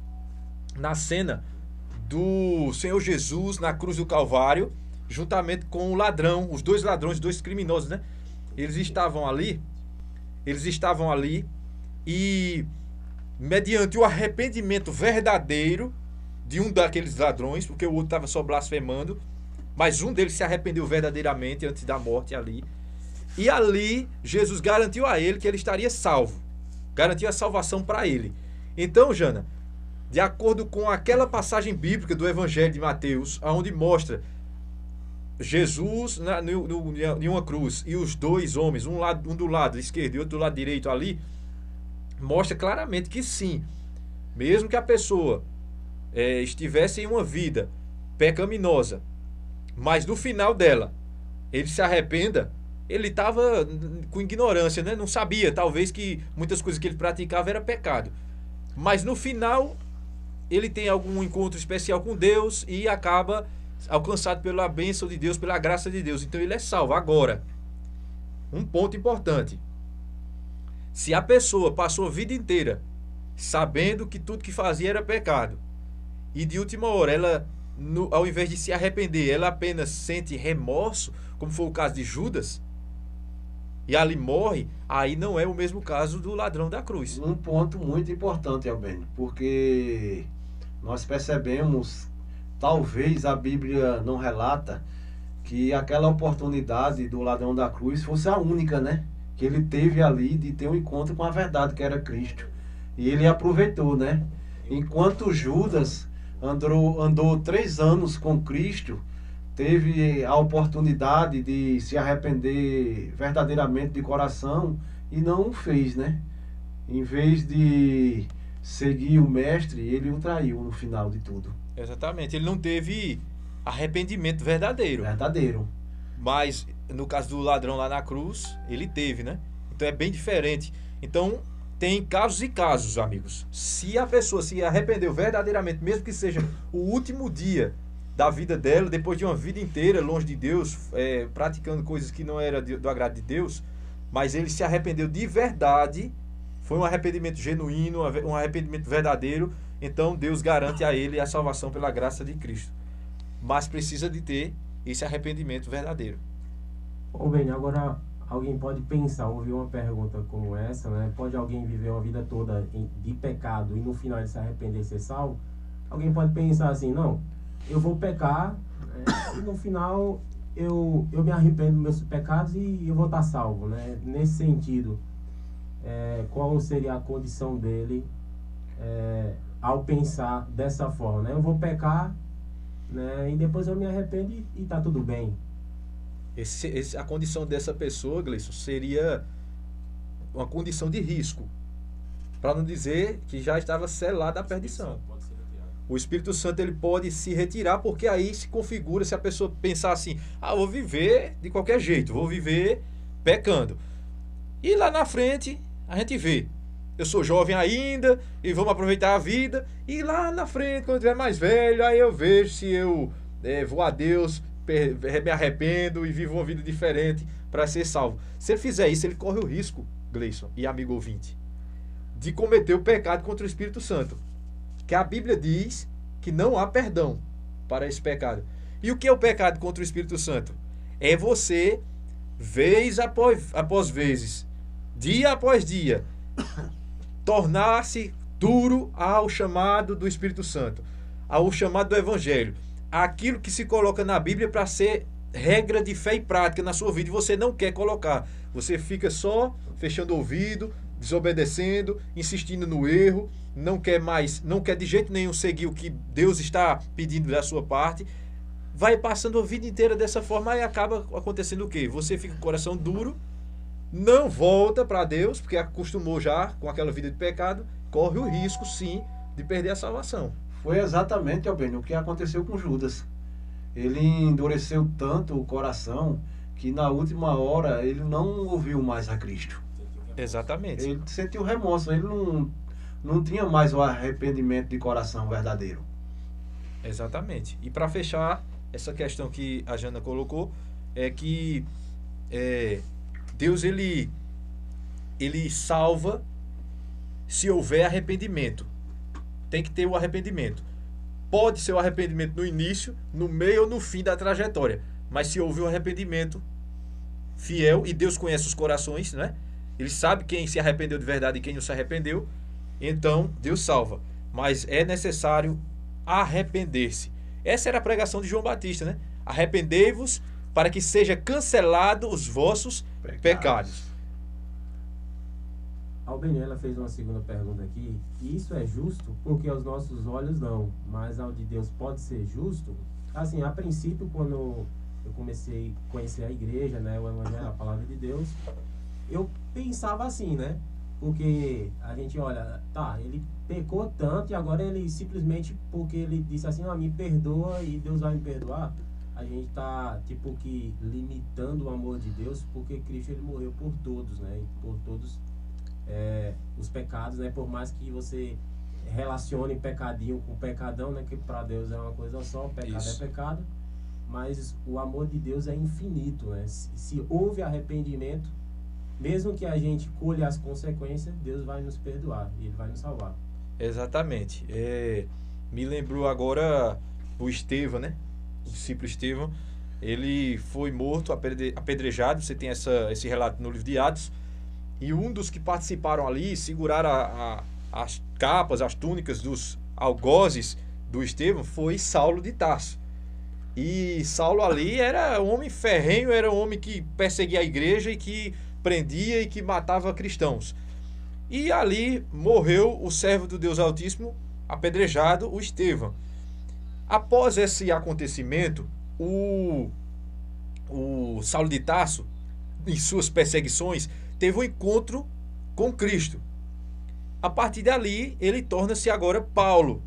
do Senhor Jesus na cruz do Calvário, juntamente com o ladrão, os dois ladrões, dois criminosos, né? Eles estavam ali e, mediante o arrependimento verdadeiro de um daqueles ladrões, porque o outro estava só blasfemando, mas um deles se arrependeu verdadeiramente antes da morte ali. E ali Jesus garantiu a ele que ele estaria salvo, garantiu a salvação para ele. Então, Jana, de acordo com aquela passagem bíblica do Evangelho de Mateus, onde mostra Jesus em uma cruz e os dois homens, um do lado esquerdo e outro do lado direito ali, mostra claramente que sim, mesmo que a pessoa estivesse em uma vida pecaminosa, mas no final dela ele se arrependa, ele estava com ignorância, né? Não sabia, talvez, que muitas coisas que ele praticava era pecado, mas no final ele tem algum encontro especial com Deus e acaba alcançado pela bênção de Deus, pela graça de Deus. Então ele é salvo. Agora, um ponto importante: se a pessoa passou a vida inteira sabendo que tudo que fazia era pecado e de última hora ela, ao invés de se arrepender, ela apenas sente remorso, como foi o caso de Judas, e ali morre, aí não é o mesmo caso do ladrão da cruz. Um ponto muito importante, Albênio, porque nós percebemos, talvez a Bíblia não relata, que aquela oportunidade do ladrão da cruz fosse a única, né? Que ele teve ali de ter um encontro com a verdade, que era Cristo. E ele aproveitou, né? Enquanto Judas andou 3 anos com Cristo, teve a oportunidade de se arrepender verdadeiramente de coração e não o fez, né? Em vez de seguir o mestre, ele o traiu no final de tudo. Exatamente, ele não teve arrependimento verdadeiro. Mas no caso do ladrão lá na cruz, ele teve, né? Então é bem diferente. Então tem casos e casos, amigos. Se a pessoa se arrependeu verdadeiramente, mesmo que seja o último dia da vida dela, depois de uma vida inteira longe de Deus, praticando coisas que não eram do agrado de Deus, mas ele se arrependeu de verdade, foi um arrependimento genuíno, um arrependimento verdadeiro, então Deus garante a ele a salvação pela graça de Cristo. Mas precisa de ter esse arrependimento verdadeiro. Ô bem, agora alguém pode pensar, ouvir uma pergunta como essa, né? Pode alguém viver uma vida toda de pecado e no final ele se arrepender e ser salvo? Alguém pode pensar assim, não, eu vou pecar e no final eu me arrependo dos meus pecados e eu vou estar salvo, né? Nesse sentido, qual seria a condição dele ao pensar dessa forma, né? Eu vou pecar, né? E depois eu me arrependo e está tudo bem. A condição dessa pessoa, Gleison, seria uma condição de risco, para não dizer que já estava selada a perdição. O Espírito Santo ele pode se retirar, porque aí se configura, se a pessoa pensar assim, vou viver de qualquer jeito, vou viver pecando. E lá na frente a gente vê, eu sou jovem ainda e vamos aproveitar a vida, e lá na frente, quando eu estiver mais velho, aí eu vejo se eu vou a Deus, me arrependo e vivo uma vida diferente para ser salvo. Se ele fizer isso, ele corre o risco, Gleison e amigo ouvinte, de cometer o pecado contra o Espírito Santo. que a Bíblia diz que não há perdão para esse pecado. E o que é o pecado contra o Espírito Santo? É você, vez após vezes, dia após dia, tornar-se duro ao chamado do Espírito Santo, ao chamado do Evangelho. Aquilo que se coloca na Bíblia para ser regra de fé e prática na sua vida e você não quer colocar. Você fica só fechando o ouvido, desobedecendo, insistindo no erro, não quer de jeito nenhum seguir o que Deus está pedindo da sua parte. Vai passando a vida inteira dessa forma e acaba acontecendo o quê? Você fica com o coração duro, não volta para Deus, porque acostumou já com aquela vida de pecado, corre o risco, sim, de perder a salvação. Foi exatamente, Albênio, o que aconteceu com Judas. Ele endureceu tanto o coração que na última hora ele não ouviu mais a Cristo. Exatamente. Ele sentiu remorso, ele não tinha mais o arrependimento de coração verdadeiro. Exatamente. E para fechar, essa questão que a Jana colocou, é que Deus ele salva se houver arrependimento. Tem que ter o arrependimento. Pode ser o arrependimento no início, no meio ou no fim da trajetória. Mas se houver um arrependimento fiel, e Deus conhece os corações, né? Ele sabe quem se arrependeu de verdade e quem não se arrependeu. Então, Deus salva. Mas é necessário arrepender-se. Essa era a pregação de João Batista, né? Arrependei-vos para que seja cancelado os vossos pecados. Albênio, ela fez uma segunda pergunta aqui. Isso é justo? Porque aos nossos olhos não, mas ao de Deus pode ser justo? Assim, a princípio, quando eu comecei a conhecer a igreja, né, o Evangelho, a palavra de Deus, eu pensava assim, né? Porque a gente olha, tá, ele pecou tanto e agora ele simplesmente, porque ele disse assim, me perdoa e Deus vai me perdoar, a gente tá, tipo, que limitando o amor de Deus, porque Cristo, ele morreu por todos, né? E por todos os pecados, né? Por mais que você relacione pecadinho com pecadão, né? Que para Deus é uma coisa só, pecado Isso. é pecado, mas o amor de Deus é infinito, né? Se houve arrependimento, mesmo que a gente colhe as consequências, Deus vai nos perdoar e Ele vai nos salvar. Exatamente. Me lembrou agora o Estevão, né? O discípulo Estevão. Ele foi morto, apedrejado. Você tem esse relato no livro de Atos. E um dos que participaram ali, seguraram as capas, as túnicas dos algozes do Estevão, foi Saulo de Tarso. E Saulo ali era um homem ferrenho, era um homem que perseguia a igreja e que prendia e que matava cristãos. E ali morreu o servo do Deus Altíssimo, apedrejado, o Estevão. Após esse acontecimento, o Saulo de Tarso, em suas perseguições, teve um encontro com Cristo. A partir dali, ele torna-se agora Paulo.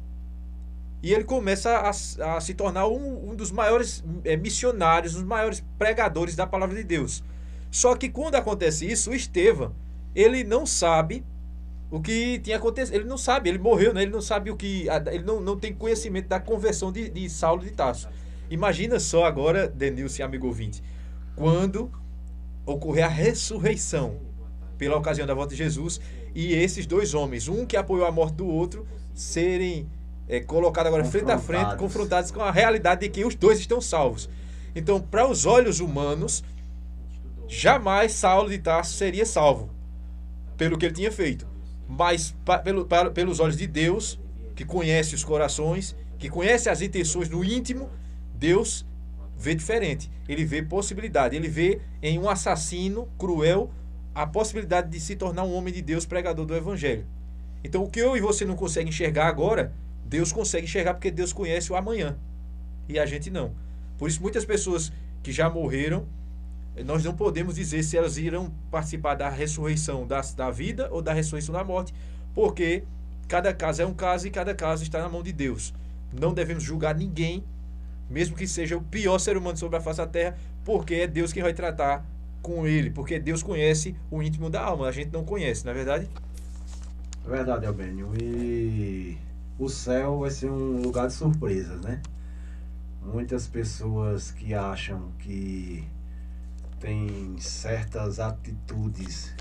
E ele começa a se tornar um dos maiores missionários, um dos maiores pregadores da palavra de Deus. Só que quando acontece isso, o Estevão, ele não sabe o que tinha acontecido. Ele não sabe, ele morreu, né? Ele não sabe o que... Ele não tem conhecimento da conversão de Saulo de Tarso. Imagina só agora, Denilson e amigo ouvinte, quando ocorrer a ressurreição pela ocasião da volta de Jesus e esses dois homens, um que apoiou a morte do outro, serem colocados agora frente a frente, confrontados com a realidade de que os dois estão salvos. Então, para os olhos humanos, jamais Saulo de Tarso seria salvo pelo que ele tinha feito. Mas pelos olhos de Deus, que conhece os corações, que conhece as intenções no íntimo, Deus vê diferente. Ele vê possibilidade. Ele vê em um assassino cruel a possibilidade de se tornar um homem de Deus, pregador do Evangelho. Então, o que eu e você não conseguem enxergar agora, Deus consegue enxergar porque Deus conhece o amanhã. E a gente não. Por isso, muitas pessoas que já morreram, nós não podemos dizer se elas irão participar da ressurreição da vida ou da ressurreição da morte, porque cada caso é um caso e cada caso está na mão de Deus. Não devemos julgar ninguém, mesmo que seja o pior ser humano sobre a face da terra, porque é Deus quem vai tratar com ele, porque Deus conhece o íntimo da alma, a gente não conhece, não é verdade? É verdade, Albênio. E o céu vai ser um lugar de surpresas, né? Muitas pessoas que acham que tem certas atitudes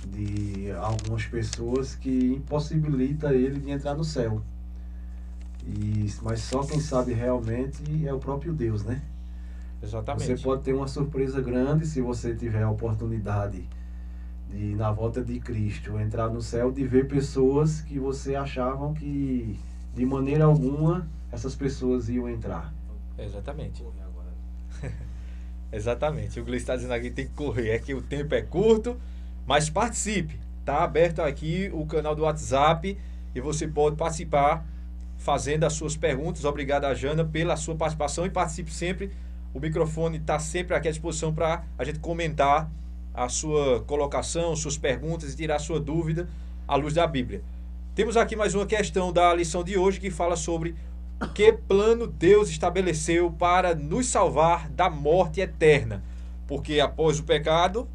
de algumas pessoas que impossibilita ele de entrar no céu. Mas só quem sabe realmente é o próprio Deus, né? Exatamente. Você pode ter uma surpresa grande se você tiver a oportunidade de, na volta de Cristo, entrar no céu, de ver pessoas que você achavam que de maneira alguma essas pessoas iam entrar. Exatamente. Exatamente. O Gleice está dizendo aqui que tem que correr. É que o tempo é curto, mas participe. Está aberto aqui o canal do WhatsApp e você pode participar fazendo as suas perguntas. Obrigado a Jana pela sua participação e participe sempre. O microfone está sempre aqui à disposição para a gente comentar a sua colocação, suas perguntas e tirar a sua dúvida à luz da Bíblia. Temos aqui mais uma questão da lição de hoje que fala sobre que plano Deus estabeleceu para nos salvar da morte eterna. Porque após o pecado,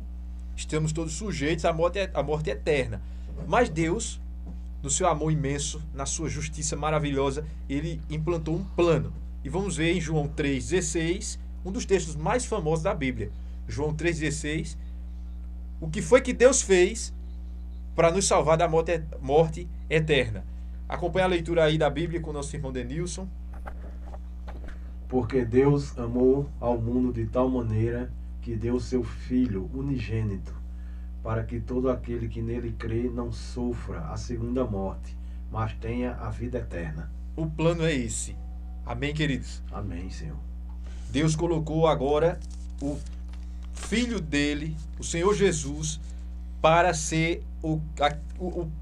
estamos todos sujeitos à morte eterna. Mas Deus, no seu amor imenso, na sua justiça maravilhosa, ele implantou um plano. E vamos ver em João 3,16, um dos textos mais famosos da Bíblia. João 3,16, o que foi que Deus fez para nos salvar da morte eterna. Acompanhe a leitura aí da Bíblia com o nosso irmão Denilson. Porque Deus amou ao mundo de tal maneira que deu seu Filho unigênito, para que todo aquele que nele crê não sofra a segunda morte, mas tenha a vida eterna. O plano é esse. Amém, queridos? Amém, Senhor. Deus colocou agora o Filho dele, o Senhor Jesus, para ser o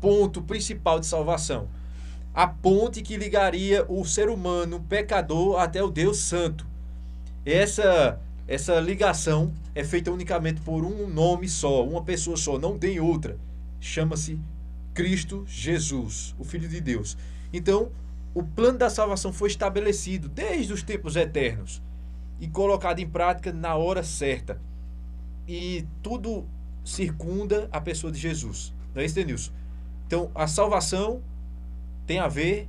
ponto principal de salvação. A ponte que ligaria o ser humano pecador até o Deus Santo. Essa ligação é feita unicamente por um nome só, uma pessoa só, não tem outra. Chama-se Cristo Jesus, o Filho de Deus. Então, o plano da salvação foi estabelecido desde os tempos eternos e colocado em prática na hora certa. E tudo circunda a pessoa de Jesus. Não é isso, Denilson? Então, a salvação tem a ver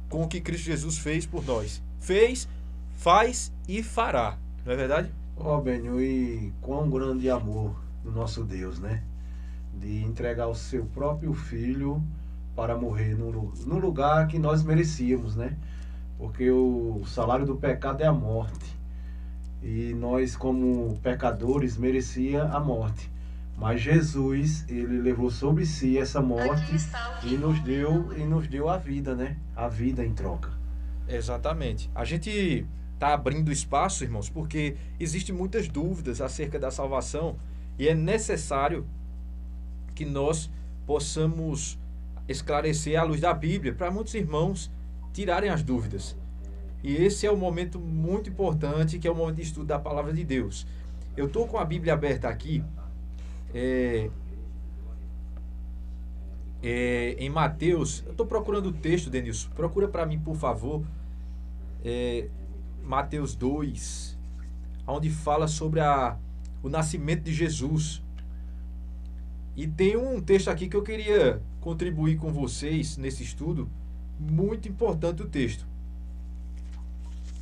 com o que Cristo Jesus fez por nós. Fez, faz e fará. Não é verdade? Benio, e quão grande amor do nosso Deus, né? De entregar o seu próprio Filho para morrer no lugar que nós merecíamos, né? Porque o salário do pecado é a morte. E nós, como pecadores, merecia a morte. Mas Jesus, ele levou sobre si essa morte e nos deu a vida, né? A vida em troca. Exatamente. A gente está abrindo espaço, irmãos, porque existem muitas dúvidas acerca da salvação e é necessário que nós possamos esclarecer à luz da Bíblia para muitos irmãos tirarem as dúvidas. E esse é um momento muito importante, que é o momento de estudo da Palavra de Deus. Eu estou com a Bíblia aberta aqui, em Mateus. Eu estou procurando o texto, Denilson. Procura para mim, por favor. Mateus 2, onde fala sobre o nascimento de Jesus. E tem um texto aqui que eu queria contribuir com vocês nesse estudo. Muito importante o texto.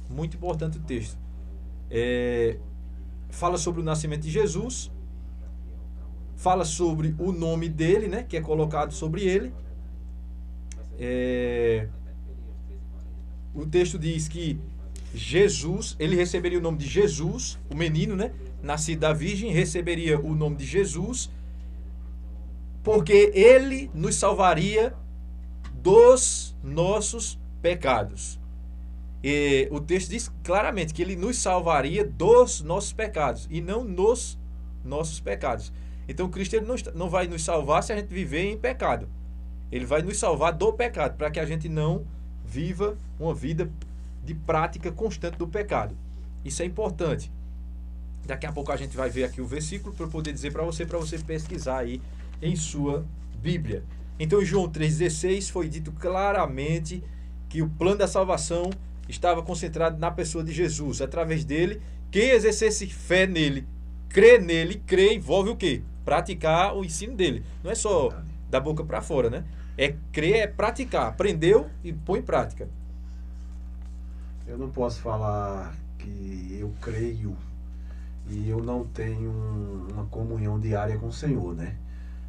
Muito importante o texto. Fala sobre o nascimento de Jesus. Fala sobre o nome dele, né, que é colocado sobre ele. O texto diz que Jesus, ele receberia o nome de Jesus, o menino, né, nascido da Virgem, receberia o nome de Jesus, porque ele nos salvaria dos nossos pecados. E o texto diz claramente que ele nos salvaria dos nossos pecados e não nos nossos pecados. Então Cristo ele não vai nos salvar se a gente viver em pecado. Ele vai nos salvar do pecado, para que a gente não viva uma vida de prática constante do pecado. Isso é importante. Daqui a pouco a gente vai ver aqui o versículo para eu poder dizer para você pesquisar aí em sua Bíblia. Então em João 3,16 foi dito claramente que o plano da salvação estava concentrado na pessoa de Jesus. Através dele, quem exercesse fé nele, crer envolve o quê? Praticar o ensino dele. Não é só da boca para fora, né? É crer, é praticar. Aprendeu e põe em prática. Eu não posso falar que eu creio e eu não tenho uma comunhão diária com o Senhor, né?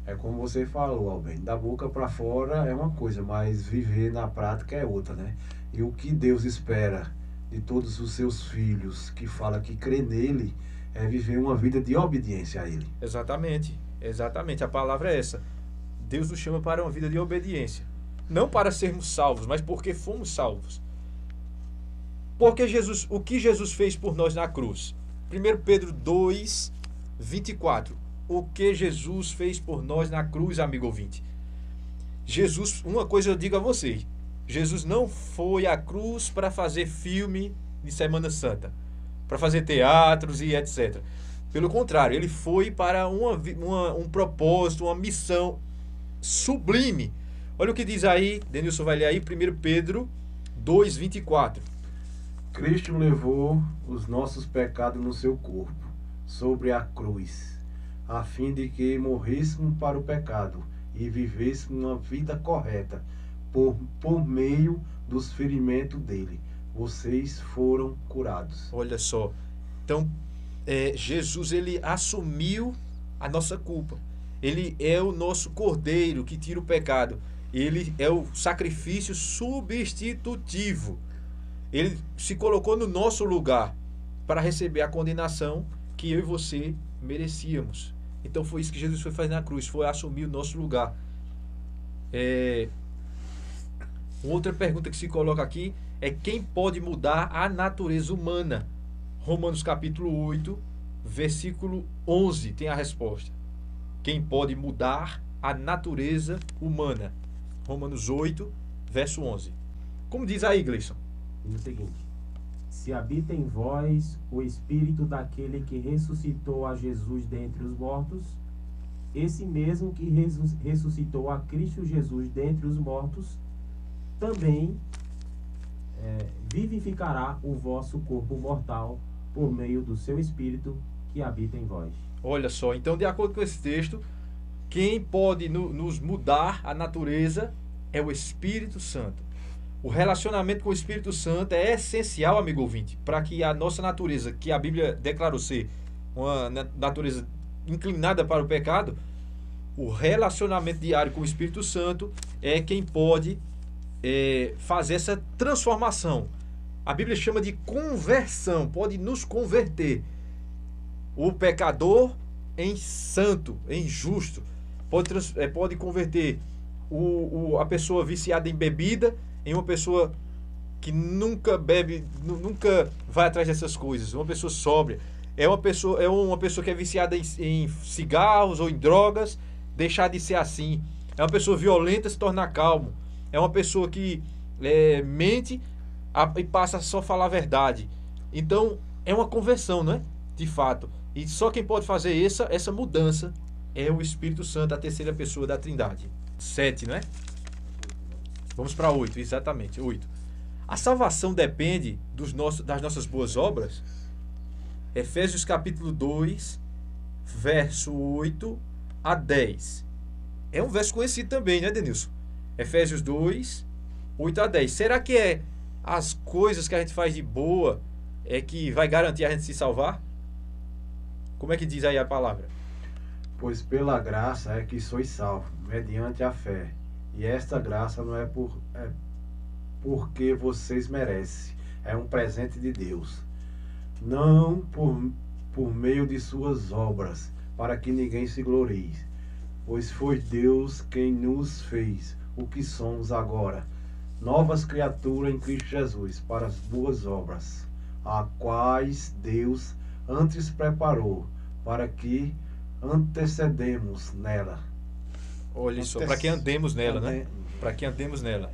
É como você falou, Albem, da boca para fora é uma coisa, mas viver na prática é outra, né? E o que Deus espera de todos os seus filhos que fala que crê nele é viver uma vida de obediência a ele. Exatamente, a palavra é essa. Deus nos chama para uma vida de obediência. Não para sermos salvos, mas porque fomos salvos. Porque o que Jesus fez por nós na cruz? 1 Pedro 2, 24. O que Jesus fez por nós na cruz, amigo ouvinte? Jesus, uma coisa eu digo a você. Jesus não foi à cruz para fazer filme de Semana Santa, para fazer teatros e etc. Pelo contrário, ele foi para um propósito, uma missão sublime. Olha o que diz aí, Denilson vai ler aí, 1 Pedro 2, 24. Cristo levou os nossos pecados no seu corpo, sobre a cruz, a fim de que morrêssemos para o pecado e vivêssemos uma vida correta, por meio dos ferimentos dele. Vocês foram curados. Olha só. Então, Jesus, ele assumiu a nossa culpa. Ele é o nosso cordeiro que tira o pecado. Ele é o sacrifício substitutivo. Ele se colocou no nosso lugar para receber a condenação que eu e você merecíamos. Então foi isso que Jesus foi fazer na cruz, foi assumir o nosso lugar. Outra pergunta que se coloca aqui é quem pode mudar a natureza humana? Romanos capítulo 8, versículo 11 tem a resposta. Quem pode mudar a natureza humana? Romanos 8, verso 11. Como diz aí, Gleison? Diz o seguinte: se habita em vós o espírito daquele que ressuscitou a Jesus dentre os mortos, esse mesmo que ressuscitou a Cristo Jesus dentre os mortos, também vivificará o vosso corpo mortal por meio do seu espírito que habita em vós. Olha só, então de acordo com esse texto, quem pode nos mudar a natureza é o Espírito Santo. O relacionamento com o Espírito Santo é essencial, amigo ouvinte, para que a nossa natureza, que a Bíblia declarou ser uma natureza inclinada para o pecado, o relacionamento diário com o Espírito Santo é quem pode fazer essa transformação. A Bíblia chama de conversão, pode nos converter. O pecador em santo, em justo, pode converter a pessoa viciada em bebida em uma pessoa que nunca bebe, nunca vai atrás dessas coisas, uma pessoa sóbria. É uma pessoa que é viciada em cigarros ou em drogas, deixar de ser assim. É uma pessoa violenta, se tornar calmo. É uma pessoa que mente e passa a só falar a verdade. Então, é uma conversão, não é? De fato. E só quem pode fazer essa mudança é o Espírito Santo, a terceira pessoa da Trindade. 7, não é? Vamos para 8, exatamente, 8. A salvação depende das nossas boas obras? Efésios capítulo 2, verso 8 a 10. É um verso conhecido também, né, Denilson? Efésios 2, 8 a 10. Será que as coisas que a gente faz de boa é que vai garantir a gente se salvar? Como é que diz aí a palavra? Pois pela graça é que sois salvos, mediante a fé. E esta graça não é porque vocês merecem. É um presente de Deus. Não por meio de suas obras, para que ninguém se glorie. Pois foi Deus quem nos fez o que somos agora, novas criaturas em Cristo Jesus, para as boas obras, a quais Deus antes preparou, para que antecedemos nela. Olha só, para que andemos nela, né? Para que andemos nela.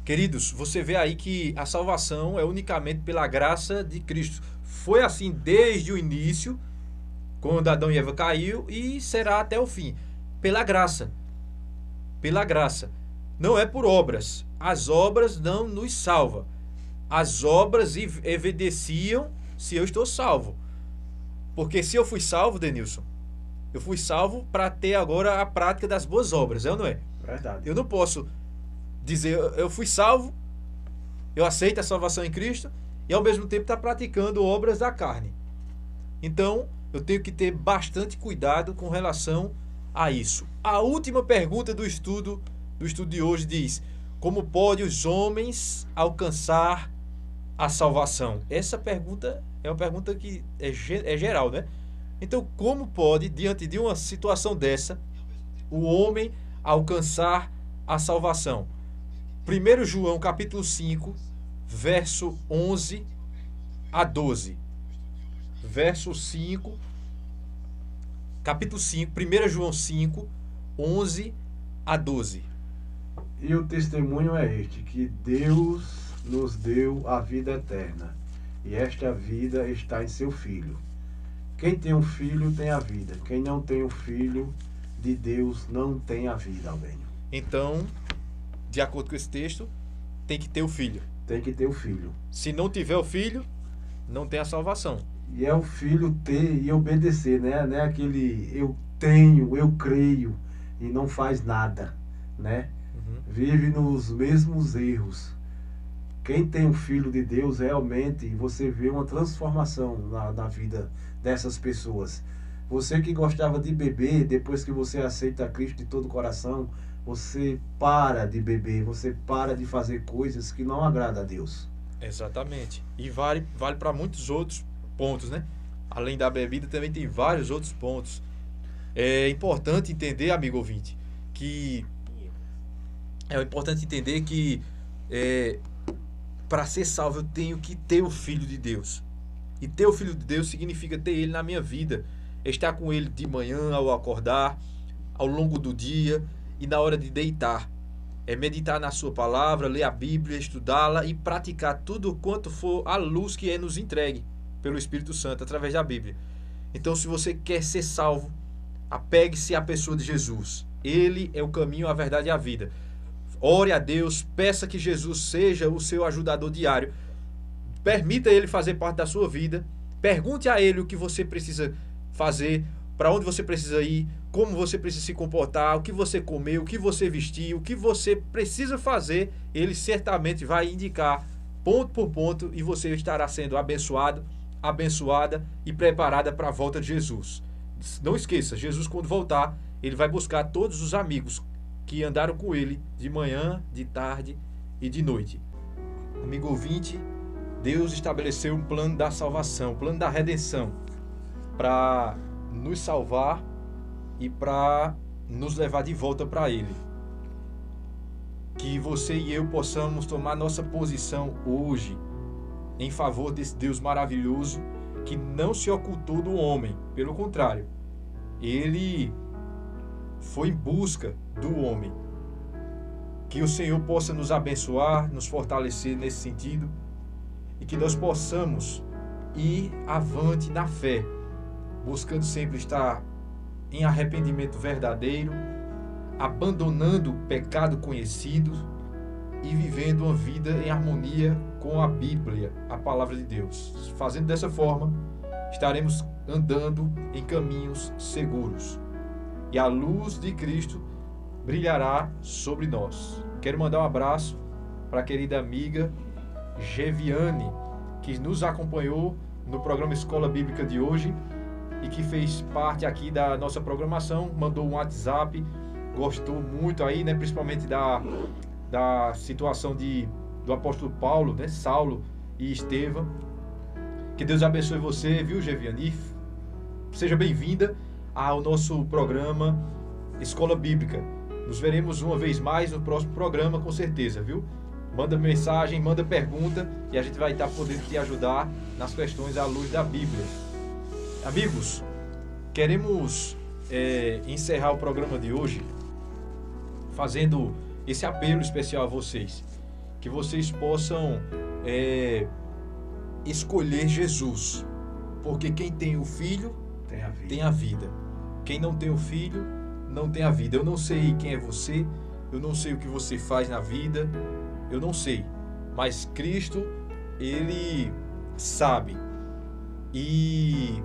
Queridos, você vê aí que a salvação é unicamente pela graça de Cristo. Foi assim desde o início, quando Adão e Eva caiu, e será até o fim. Pela graça. Pela graça. Não é por obras. As obras não nos salvam. As obras evidenciam se eu estou salvo. Porque se eu fui salvo, Denilson, eu fui salvo para ter agora a prática das boas obras, é ou não é? Verdade. Eu não posso dizer, eu fui salvo, eu aceito a salvação em Cristo, e ao mesmo tempo estar praticando obras da carne. Então, eu tenho que ter bastante cuidado com relação a isso. A última pergunta do estudo de hoje diz: Como pode os homens alcançar a salvação? Essa pergunta é uma pergunta que é geral, né? Então, como pode, diante de uma situação dessa, o homem alcançar a salvação? 1 João capítulo 5, verso 11 a 12. Verso 5, capítulo 5, 1 João 5, 11 a 12. E o testemunho é este, que Deus nos deu a vida eterna, e esta vida está em seu Filho. Quem tem um filho tem a vida. Quem não tem o filho de Deus não tem a vida, Albênio. Então, de acordo com esse texto, tem que ter o filho. Tem que ter o filho. Se não tiver o filho, não tem a salvação. E é o filho ter e obedecer, né? Não é aquele eu tenho, eu creio e não faz nada, né? Vive nos mesmos erros. Quem tem um filho de Deus, realmente, você vê uma transformação na vida dessas pessoas. Você que gostava de beber, depois que você aceita Cristo de todo o coração, você para de beber, você para de fazer coisas que não agradam a Deus. Exatamente. E vale para muitos outros pontos, né? Além da bebida, também tem vários outros pontos. É importante entender, amigo ouvinte, que para ser salvo eu tenho que ter o Filho de Deus. E ter o Filho de Deus significa ter Ele na minha vida. Estar com Ele de manhã, ao acordar, ao longo do dia e na hora de deitar. É meditar na sua palavra, ler a Bíblia, estudá-la e praticar tudo quanto for a luz que é nos entregue pelo Espírito Santo através da Bíblia. Então, se você quer ser salvo, apegue-se à pessoa de Jesus. Ele é o caminho, a verdade e a vida. Ore a Deus, peça que Jesus seja o seu ajudador diário. Permita Ele fazer parte da sua vida. Pergunte a Ele o que você precisa fazer, para onde você precisa ir, como você precisa se comportar, o que você comeu, o que você vestiu, o que você precisa fazer. Ele certamente vai indicar ponto por ponto e você estará sendo abençoado, abençoada e preparada para a volta de Jesus. Não esqueça, Jesus, quando voltar, Ele vai buscar todos os amigos que andaram com Ele de manhã, de tarde e de noite. Amigo ouvinte, Deus estabeleceu um plano da salvação, um plano da redenção, para nos salvar e para nos levar de volta para Ele. Que você e eu possamos tomar nossa posição hoje em favor desse Deus maravilhoso que não se ocultou do homem. Pelo contrário, Ele foi em busca do homem. Que o Senhor possa nos abençoar, nos fortalecer nesse sentido e que nós possamos ir avante na fé, buscando sempre estar em arrependimento verdadeiro, abandonando o pecado conhecido e vivendo uma vida em harmonia com a Bíblia, a palavra de Deus. Fazendo dessa forma, estaremos andando em caminhos seguros e a luz de Cristo brilhará sobre nós. Quero mandar um abraço para a querida amiga Geviane, que nos acompanhou no programa Escola Bíblica de hoje e que fez parte aqui da nossa programação, mandou um WhatsApp, gostou muito aí, né, principalmente da situação do apóstolo Paulo, né, Saulo e Estevão. Que Deus abençoe você, viu, Geviane? Seja bem-vinda ao nosso programa Escola Bíblica. Nos veremos uma vez mais no próximo programa, com certeza, viu? Manda mensagem, manda pergunta e a gente vai estar podendo te ajudar nas questões à luz da Bíblia. Amigos, queremos encerrar o programa de hoje fazendo esse apelo especial a vocês. Que vocês possam escolher Jesus. Porque quem tem o Filho tem a vida. Quem não tem o Filho não tem a vida. Eu não sei quem é você, eu não sei o que você faz na vida, eu não sei. Mas Cristo, Ele sabe. E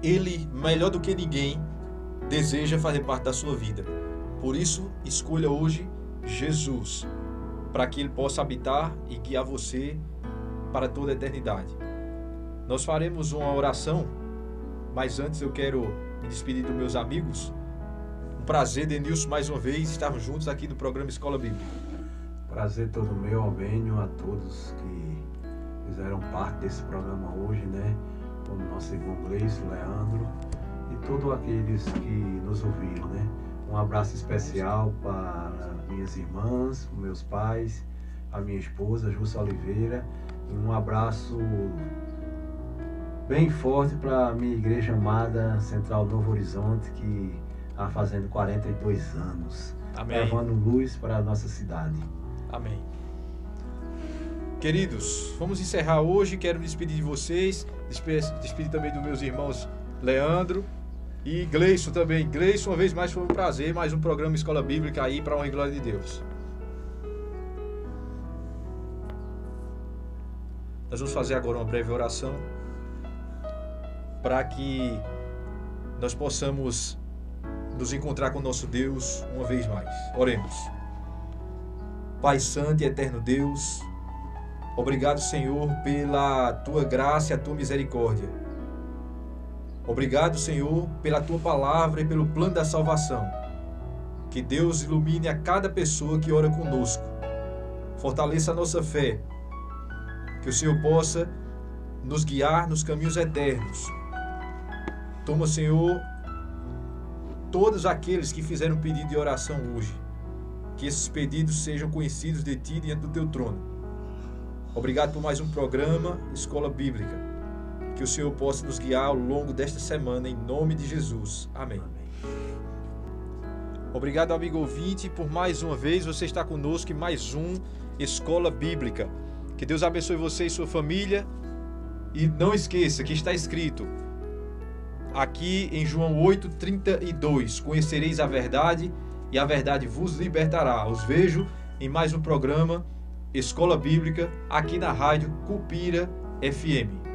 Ele, melhor do que ninguém, deseja fazer parte da sua vida. Por isso, escolha hoje Jesus, para que Ele possa habitar e guiar você para toda a eternidade. Nós faremos uma oração, mas antes eu quero me despedir dos meus amigos. Um prazer, Denilson, mais uma vez, estarmos juntos aqui no programa Escola Bíblica. Prazer todo meu, Albênio, a todos que fizeram parte desse programa hoje, né? Como nosso irmão Gleison, Leandro e todos aqueles que nos ouviram, né? Um abraço especial para minhas irmãs, meus pais, a minha esposa, Júcia Oliveira, e um abraço bem forte para a minha igreja amada Central Novo Horizonte, que está fazendo 42 anos, Amém. levando luz para a nossa cidade. Amém. Queridos, vamos encerrar hoje. Quero me despedir de vocês, despedir também dos meus irmãos Leandro e Gleison também. Gleison, uma vez mais foi um prazer, mais um programa Escola Bíblica aí para a honra e glória de Deus. Nós vamos fazer agora uma breve oração para que nós possamos nos encontrar com o nosso Deus uma vez mais. Oremos. Pai Santo e Eterno Deus, obrigado, Senhor, pela Tua graça e a Tua misericórdia. Obrigado, Senhor, pela Tua palavra e pelo plano da salvação. Que Deus ilumine a cada pessoa que ora conosco. Fortaleça a nossa fé. Que o Senhor possa nos guiar nos caminhos eternos. Toma, Senhor, todos aqueles que fizeram pedido de oração hoje. Que esses pedidos sejam conhecidos de Ti diante do Teu trono. Obrigado por mais um programa Escola Bíblica. Que o Senhor possa nos guiar ao longo desta semana, em nome de Jesus. Amém. Obrigado, amigo ouvinte, por mais uma vez você está conosco em mais um Escola Bíblica. Que Deus abençoe você e sua família. E não esqueça que está escrito aqui em João 8:32: conhecereis a verdade e a verdade vos libertará. Os vejo em mais um programa Escola Bíblica aqui na Rádio Cupira FM.